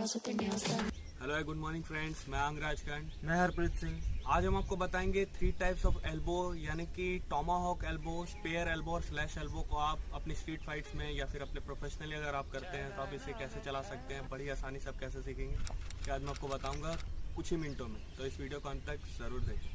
Hello good morning friends, मैं अंगराज खंड। मैं हरप्रीत सिंह। आज हम आपको बताएंगे 3 टाइप्स ऑफ एल्बो, यानी कि टॉमाहॉक एल्बो, स्पेयर एल्बो और स्लैश एल्बो को आप अपनी स्ट्रीट फाइट्स में या फिर अपने प्रोफेशनली अगर आप करते हैं तो आप इसे कैसे चला सकते हैं, बड़ी आसानी से आप कैसे सीखेंगे कि आज मैं आपको बताऊंगा कुछ ही मिनटों में। तो इस वीडियो को अंत तक ज़रूर देखें।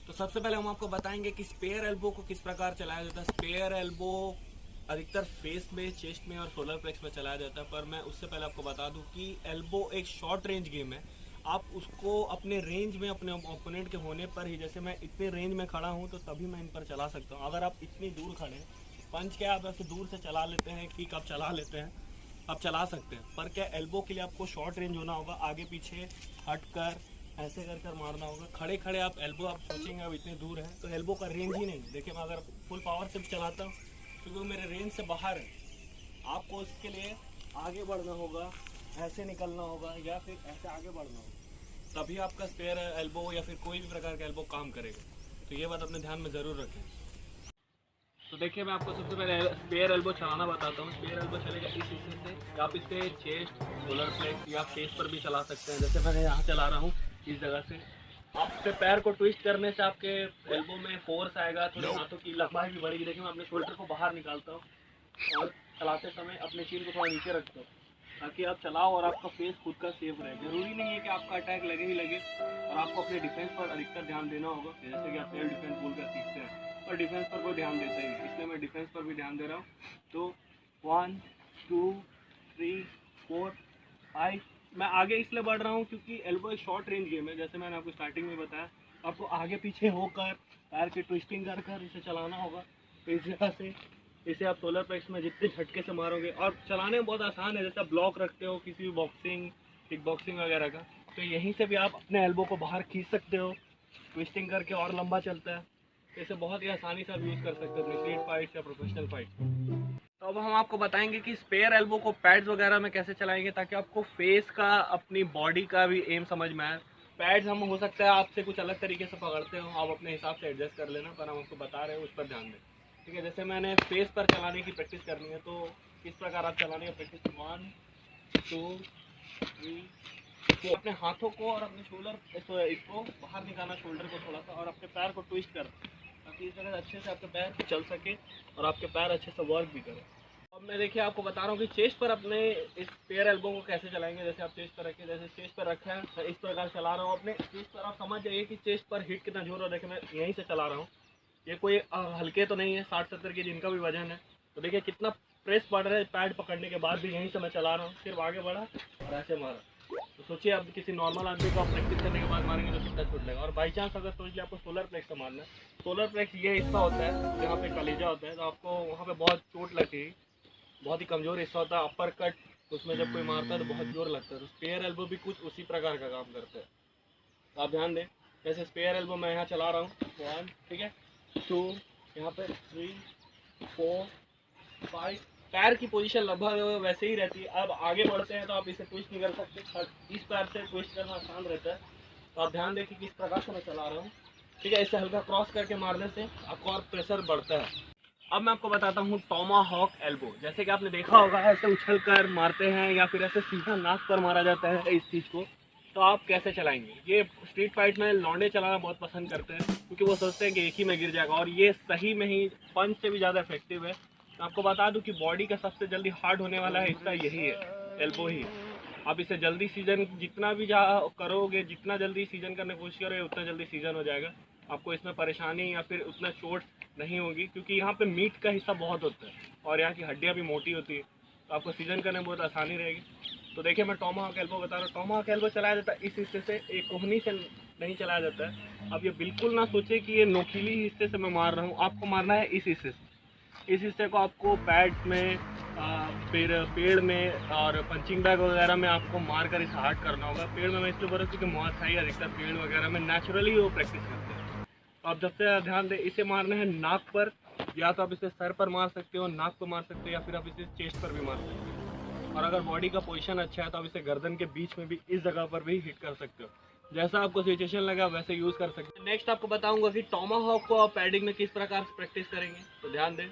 तो सबसे पहले हम आपको बताएंगे कि स्पेयर एल्बो को किस प्रकार चलाया जाता है। स्पेयर एल्बो अधिकतर फेस में, चेस्ट में और सोलर प्लेक्स में चलाया जाता है, पर मैं उससे पहले आपको बता दूं कि एल्बो एक शॉर्ट रेंज गेम है। आप उसको अपने रेंज में, अपने ओपोनेंट के होने पर ही, जैसे मैं इतने रेंज में खड़ा हूं तो तभी मैं इन पर चला सकता हूं। अगर आप इतनी दूर खड़े हैं, पंच क्या आप ऐसे दूर से चला लेते हैं, किक आप चला लेते हैं, आप चला सकते हैं, पर क्या एल्बो के लिए आपको शॉर्ट रेंज होना होगा, आगे पीछे हट कर ऐसे कर मारना होगा। खड़े खड़े आप एल्बो, आप सोचेंगे अब इतने दूर है तो एल्बो का रेंज ही नहीं। देखिए मैं अगर फुल पावर से भी चलाता हूँ क्योंकि वो मेरे रेंज से बाहर है। आपको उसके लिए आगे बढ़ना होगा, ऐसे निकलना होगा या फिर ऐसे आगे बढ़ना होगा, तभी आपका स्पेयर एल्बो या फिर कोई भी प्रकार का एल्बो काम करेगा। तो ये बात अपने ध्यान में ज़रूर रखें। तो देखिए मैं आपको सबसे पहले स्पेयर एल्बो चलाना बताता हूँ। स्पेयर एल्बो चलेगा इस हिस्से से, आप इसे चेस्ट, सोलर प्लेक्स या फेस पर भी चला सकते हैं। जैसे मैं यहाँ चला रहा हूँ इस जगह से, आपके पैर को ट्विस्ट करने से आपके एल्बो में फोर्स आएगा, थोड़ी हाथों की लंबाई भी बढ़ेगी। देखिए मैं अपने शोल्डर को बाहर निकालता हूँ और चलाते समय अपने चीन को थोड़ा नीचे रखता हूँ ताकि आप चलाओ और आपका फेस खुद का सेफ रहे। जरूरी नहीं है कि आपका अटैक लगे ही लगे, और आपको अपने डिफेंस पर अधिकतर ध्यान देना होगा। जैसे कि आप सेल्फ डिफेंस बोल कर सीखते हैं और डिफेंस पर कोई ध्यान देता ही नहीं, इसलिए मैं डिफेंस पर भी ध्यान दे रहा हूँ। तो 1 2 3 4 5, मैं आगे इसलिए बढ़ रहा हूँ क्योंकि एल्बो एक शॉर्ट रेंज गेम है। जैसे मैंने आपको स्टार्टिंग में बताया, आपको आगे पीछे होकर पैर की ट्विस्टिंग कर कर इसे चलाना होगा। तो इस जगह से इसे आप सोलर प्लेक्स में जितने झटके से मारोगे, और चलाने में बहुत आसान है। जैसे आप ब्लॉक रखते हो किसी भी बॉक्सिंग, किक बॉक्सिंग वगैरह का, तो यहीं से भी आप अपने एल्बो को बाहर खींच सकते हो, ट्विस्टिंग करके और लंबा चलता है। तो इसे बहुत ही आसानी से आप यूज़ कर सकते हो अपनी स्ट्रीट फाइट या प्रोफेशनल फाइट। तो अब हम आपको बताएंगे कि स्पेयर एल्बो को पैड्स वगैरह में कैसे चलाएंगे ताकि आपको फेस का, अपनी बॉडी का भी एम समझ में आए। पैड्स हम हो सकता है आपसे कुछ अलग तरीके से पकड़ते हो, आप अपने हिसाब से एडजस्ट कर लेना, पर हम आपको बता रहे हैं उस पर ध्यान दें। ठीक है, जैसे मैंने फेस पर चलाने की प्रैक्टिस करनी है तो किस प्रकार आप चलाने की प्रैक्टिस, 1 2 3 4, अपने हाथों को और अपने शोल्डर इसको बाहर निकालना, शोल्डर को थोड़ा सा, और अपने पैर को ट्विस्ट करना ताकि इस तरह अच्छे से आपके पैर चल सके और आपके पैर अच्छे से वर्क भी करें। अब मैं देखिए आपको बता रहा हूँ कि चेस्ट पर अपने इस स्पेयर एल्बो को कैसे चलाएंगे। जैसे आप चेस्ट पर रखें, जैसे चेस्ट पर रखा है मैं इस प्रकार चला रहा हूँ अपने चेस्ट पर। आप समझ जाइए कि चेस्ट पर हिट कितना जोर हो। देखिए मैं यहीं से चला रहा हूँ, ये कोई हल्के तो नहीं है, 60-70 के जिनका भी वजन है। तो देखिए कितना प्रेस पड़ रहा है, पैड पकड़ने के बाद भी यहीं से मैं चला रहा हूँ। सिर्फ आगे बढ़ा और ऐसे मारा। तो सोचिए अब किसी नॉर्मल आदमी को आप प्रैक्टिस करने के बाद मारेंगे तो कितना चोट लगेगा। और बाई चांस अगर सोच लिया आपको सोलर प्लेक्स से मारना है, सोलर प्लेक्स ये हिस्सा होता है जहाँ पे कलेजा होता है, तो आपको वहाँ पे बहुत चोट लगती है। बहुत ही कमज़ोर हिस्सा होता है, अपर कट, उसमें जब कोई मारता है तो बहुत जोर लगता है। तो स्पेयर एल्बो भी कुछ उसी प्रकार का काम करता है। तो आप ध्यान दें, जैसे स्पेयर एल्बो मैं यहाँ चला रहा हूँ 1, ठीक है, 2, यहाँ पे 3 4 5, पैर की पोजीशन लगभग वैसे ही रहती है। अब आगे बढ़ते हैं तो आप इसे ट्विस्ट नहीं कर सकते, इस पैर से ट्विस्ट करना आसान रहता है। तो आप ध्यान दें कि किस प्रकार से मैं चला रहा हूँ। ठीक है, इसे हल्का क्रॉस करके मारने से आपको और प्रेशर बढ़ता है। अब मैं आपको बताता हूँ टॉमाहॉक एल्बो। जैसे कि आपने देखा होगा ऐसे उछल कर मारते हैं या फिर ऐसे सीधा नाक पर मारा जाता है इस चीज़ को। तो आप कैसे चलाएंगे, ये स्ट्रीट फाइट में लौंडे चलाना बहुत पसंद करते हैं क्योंकि वो सोचते हैं कि एक ही में गिर जाएगा, और ये सही में ही पंच से भी ज़्यादा इफेक्टिव है। मैं आपको बता दूं कि बॉडी का सबसे जल्दी हार्ड होने वाला हिस्सा यही है, एल्बो ही। आप इसे जल्दी सीजन जितना भी करोगे, जितना जल्दी सीजन करने की कोशिश करोगे उतना जल्दी सीजन हो जाएगा। आपको इसमें परेशानी या फिर उतना चोट नहीं होगी क्योंकि यहाँ पे मीट का हिस्सा बहुत होता है और यहाँ की हड्डियाँ भी मोटी होती है, तो आपको सीजन करने में बहुत आसानी रहेगी। तो देखिए मैं टॉमाहॉक एल्बो बता रहा हूँ। टॉमाहॉक एल्बो चलाया जाता है इस हिस्से से, एक कोहनी से नहीं चलाया जाता है। अब ये बिल्कुल ना सोचे कि ये नोकीली हिस्से से मैं मार रहा हूँ, आपको मारना है इस हिस्से से। इस हिस्से को आपको पैड्स में, फिर पेड़ में और पंचिंग बैग वगैरह में आपको मार कर इसे हार्ड करना होगा। पेड़ में मैं इसलिए बोल रहा हूँ क्योंकि मुआज थाई अधिकतर पेड़ वगैरह में नेचुरली वो प्रैक्टिस करते हैं। तो आप जब से ध्यान दें, इसे मारना है नाक पर, या तो आप इसे सर पर मार सकते हो, नाक पर मार सकते हो, या फिर आप इसे चेस्ट पर भी मार सकते हो। और अगर बॉडी का पोजीशन अच्छा है तो आप इसे गर्दन के बीच में भी, इस जगह पर भी हिट कर सकते हो। जैसा आपको सिचुएशन लगा वैसे यूज़ कर सकते हैं। नेक्स्ट आपको बताऊंगा कि टॉमाहॉक को आप पैडिंग में किस प्रकार से प्रैक्टिस करेंगे। तो ध्यान दें,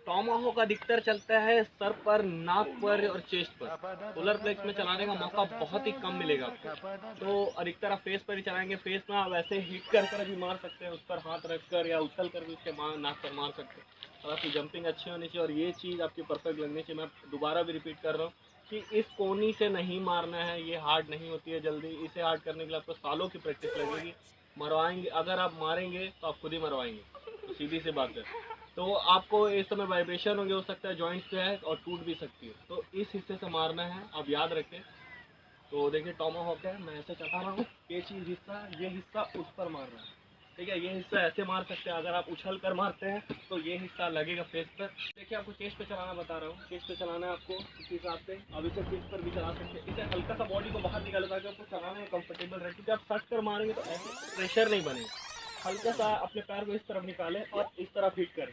टॉमाहॉक अधिकतर चलता है सर पर, नाक पर और चेस्ट पर। सोलर प्लेक्स में चलाने का मौका बहुत ही कम मिलेगा आपको, तो अधिकतर आप फेस पर ही चलाएंगे। फेस में आप ऐसे हिट कर भी मार सकते हैं, उस पर हाथ रख कर या उछल कर भी उसके नाक पर मार सकते हैं। और आपकी जंपिंग अच्छी होनी चाहिए और ये चीज़ आपकी परफेक्ट लगनी चाहिए। मैं दोबारा भी रिपीट कर रहा हूँ कि इस कोनी से नहीं मारना है, ये हार्ड नहीं होती है जल्दी। इसे हार्ड करने के लिए आपको सालों की प्रैक्टिस लगेगी। मरवाएंगे अगर आप मारेंगे तो आप खुद ही मरवाएंगे, तो सीधी सी बात है। तो आपको इस समय वाइब्रेशन हो सकता है जॉइंट्स पे है और टूट भी सकती है, तो इस हिस्से से मारना है, आप याद रखें। तो देखिए टॉमाहॉक है, मैं ऐसे चला रहा हूँ, ये चीज़ हिस्सा, ये हिस्सा उस पर मार रहा है, ठीक है। ये हिस्सा ऐसे मार सकते हैं, अगर आप उछल कर मारते हैं तो ये हिस्सा लगेगा फेस पर। देखिए आपको चेस्ट पे चलाना बता रहा हूँ, चेस्ट पे चलाना है आपको इस हिसाब से। अब इसे चेस्ट पर भी चला सकते हैं, इसे हल्का सा बॉडी को बाहर निकाल ताकि आपको चलाने में कंफर्टेबल रहे, क्योंकि आप सट कर मारेंगे तो ऐसे प्रेशर नहीं बनेगा। हल्का सा अपने पैर को इस तरफ निकालें और इस तरफ हिट करें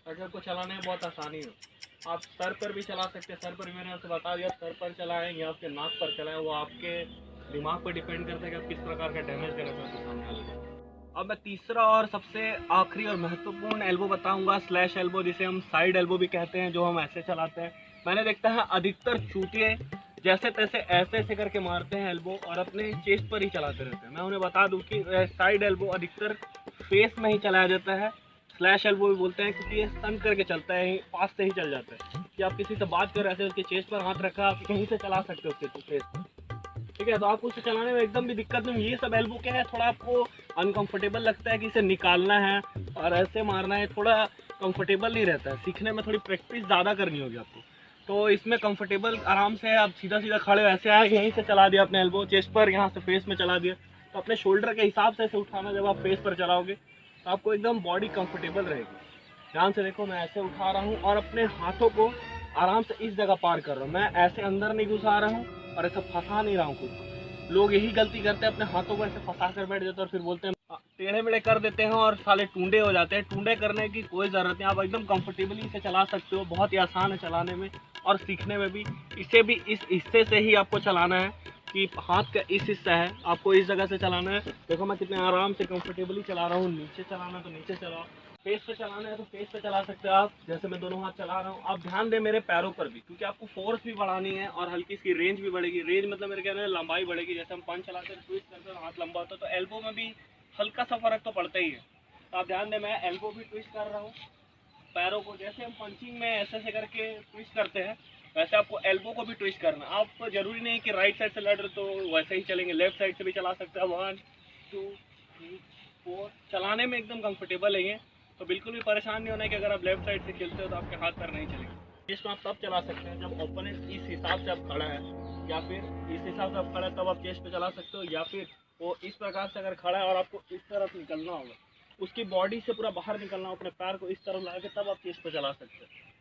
ताकि आपको चलाने में बहुत आसानी हो। आप सर पर भी चला सकते हैं, सर पर भी मैंने आपसे बता दिया, सर पर चलाएं या आपके नाक पर चलाएं, वो आपके दिमाग पर डिपेंड करता है कि आप किस प्रकार का डैमेज देना चाहते हैं सामने वाले को। अब मैं तीसरा और सबसे आखिरी और महत्वपूर्ण एल्बो बताऊंगा, स्लैश एल्बो, जिसे हम साइड एल्बो भी कहते हैं, जो हम ऐसे चलाते हैं। मैंने देखता है अधिकतर चूतिए जैसे तैसे ऐसे ऐसे करके मारते हैं एल्बो और अपने चेस्ट पर ही चलाते रहते हैं। मैं उन्हें बता दूं कि साइड एल्बो अधिकतर फेस में ही चलाया जाता है। स्लैश एल्बो भी बोलते हैं क्योंकि ये सन करके चलता है, पास से ही चल जाता है कि आप किसी से बात कर रहे थे, उसके चेस्ट पर हाथ रखा, आप कहीं से चला सकते हो उसके फेस पर, ठीक है। तो आपको उसे चलाने में एकदम भी दिक्कत नहीं। ये सब एल्बो क्या है, थोड़ा आपको अनकंफर्टेबल लगता है कि इसे निकालना है और ऐसे मारना है, थोड़ा कंफर्टेबल नहीं रहता है। सीखने में थोड़ी प्रैक्टिस ज़्यादा करनी होगी आपको। तो इसमें कंफर्टेबल आराम से आप सीधा सीधा खड़े ऐसे आए, यहीं से चला दिया अपने एल्बो चेस्ट पर, यहाँ से फेस में चला दिया, तो अपने शोल्डर के हिसाब से इसे उठाना। जब आप फेस पर चलाओगे तो आपको एकदम बॉडी कंफर्टेबल रहेगी। ध्यान से देखो, मैं ऐसे उठा रहा हूँ और अपने हाथों को आराम से इस जगह पार कर रहा हूँ। मैं ऐसे अंदर नहीं घुसा रहा हूँ और ऐसे फंसा नहीं रहा हूँ खुद को। लोग यही गलती करते हैं, अपने हाथों को ऐसे फंसा कर बैठ जाते हैं और फिर बोलते हैं, टेढ़े मेढ़े कर देते हैं और साले टूंडे हो जाते हैं। टूंडे करने की कोई ज़रूरत नहीं, आप एकदम कंफर्टेबली इसे चला सकते हो। बहुत ही आसान है चलाने में और सीखने में भी। इसे भी इस हिस्से से ही आपको चलाना है कि हाथ का इस हिस्सा है, आपको इस जगह से चलाना है। देखो मैं कितने आराम से कंफर्टेबली चला रहा हूँ। नीचे चलाना है तो नीचे चलाओ, फेस पे चलाना है तो फेस पे चला सकते हो आप, जैसे मैं दोनों हाथ चला रहा हूँ। आप ध्यान दें मेरे पैरों पर भी, क्योंकि आपको फोर्स भी बढ़ानी है और हल्की इसकी रेंज भी बढ़ेगी। रेंज मतलब मेरे कहने में लंबाई बढ़ेगी। जैसे हम पंच चलाते हैं, ट्विस्ट करते हैं, हाथ लंबा होता है, तो एल्बो में भी हल्का सा फर्क तो पड़ता ही है। तो आप ध्यान दें, मैं एल्बो भी ट्विस्ट कर रहा हूँ पैरों को। जैसे हम पंचिंग में ऐसे ऐसे करके ट्विस्ट करते हैं, वैसे आपको एल्बो को भी ट्विस्ट करना। आप जरूरी नहीं कि राइट साइड से लड़ रहे तो वैसे ही चलेंगे, लेफ्ट साइड से भी चला सकते हैं। 1 2 3 4 चलाने में एकदम कंफर्टेबल है ये, तो बिल्कुल भी परेशान नहीं होना है कि अगर आप लेफ्ट साइड से खेलते हो तो आपके हाथ पैर नहीं चलेंगे। चेस्ट में आप तब चला सकते हैं जब ओपोनेंट इस हिसाब से आप खड़ा है, या फिर इस हिसाब से आप खड़ा है तब आप चेस्ट पे चला सकते हो, या फिर वो इस प्रकार से अगर खड़ा है और आपको इस तरफ निकलना होगा, उसकी बॉडी से पूरा बाहर निकलना हो, अपने पैर को इस तरफ ला के तब आप चेस्ट पे चला सकते हैं।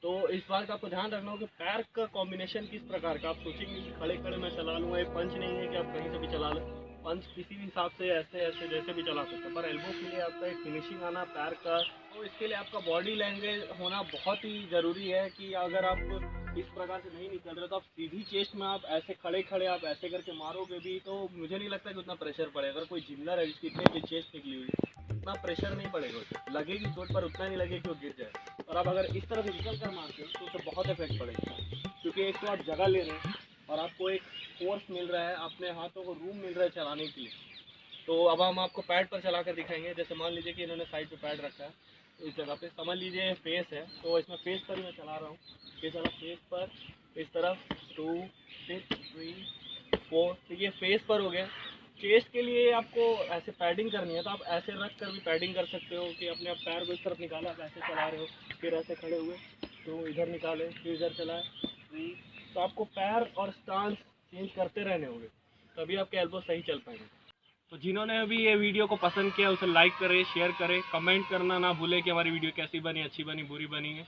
तो इस बात का आपको ध्यान रखना होगा कि पैर का कॉम्बिनेशन किस प्रकार का। आप सोचेंगे कि खड़े खड़े मैं चला लूँगा, एक पंच नहीं है कि आप कहीं से भी चला लें। पंच किसी भी हिसाब से ऐसे ऐसे जैसे भी चला सकते हैं, पर एल्बो के लिए आपका एक फिनिशिंग आना पैर का, तो इसके लिए आपका बॉडी लैंग्वेज होना बहुत ही ज़रूरी है कि अगर आप इस प्रकार से नहीं निकल रहे तो आप सीधी चेस्ट में आप ऐसे खड़े खड़े आप ऐसे करके मारोगे भी तो मुझे नहीं लगता कि उतना प्रेशर पड़ेगा। अगर कोई जिंदा है जिसकी इतनी चेस्ट निकली हुई है, उतना प्रेशर नहीं पड़ेगा उसे, लगेगी चोट पर उतना नहीं लगेगा कि वो गिर जाए। और आप अगर इस तरफ निकल कर मारते हो तो उसे बहुत इफेक्ट पड़ेगा, क्योंकि एक तो आप जगह ले रहे हैं और आपको एक फोर्स मिल रहा है, अपने हाथों को रूम मिल रहा है चलाने के लिए। तो अब हम आपको पैड पर चला कर दिखाएंगे। जैसे मान लीजिए कि इन्होंने साइड पे पैड रखा है, इस जगह पे समझ लीजिए फेस है, तो इसमें फेस पर ही मैं चला रहा हूँ। ये चला फेस पर, इस तरफ 2 6 3 4, तो ये फेस पर हो गया। चेस्ट के लिए आपको ऐसे पैडिंग करनी है तो आप ऐसे रख कर भी पैडिंग कर सकते हो कि अपने आप पैर को इस तरफ निकाला, आप ऐसे चला रहे हो, फिर ऐसे खड़े हुए तो इधर निकाले, फिर इधर चलाए। तो आपको पैर और स्टांस चेंज करते रहने होंगे, तभी आपके एल्बो सही चल पाएंगे। तो जिन्होंने अभी ये वीडियो को पसंद किया उसे लाइक करें, शेयर करें, कमेंट करना ना भूलें कि हमारी वीडियो कैसी बनी, अच्छी बनी, बुरी बनी है।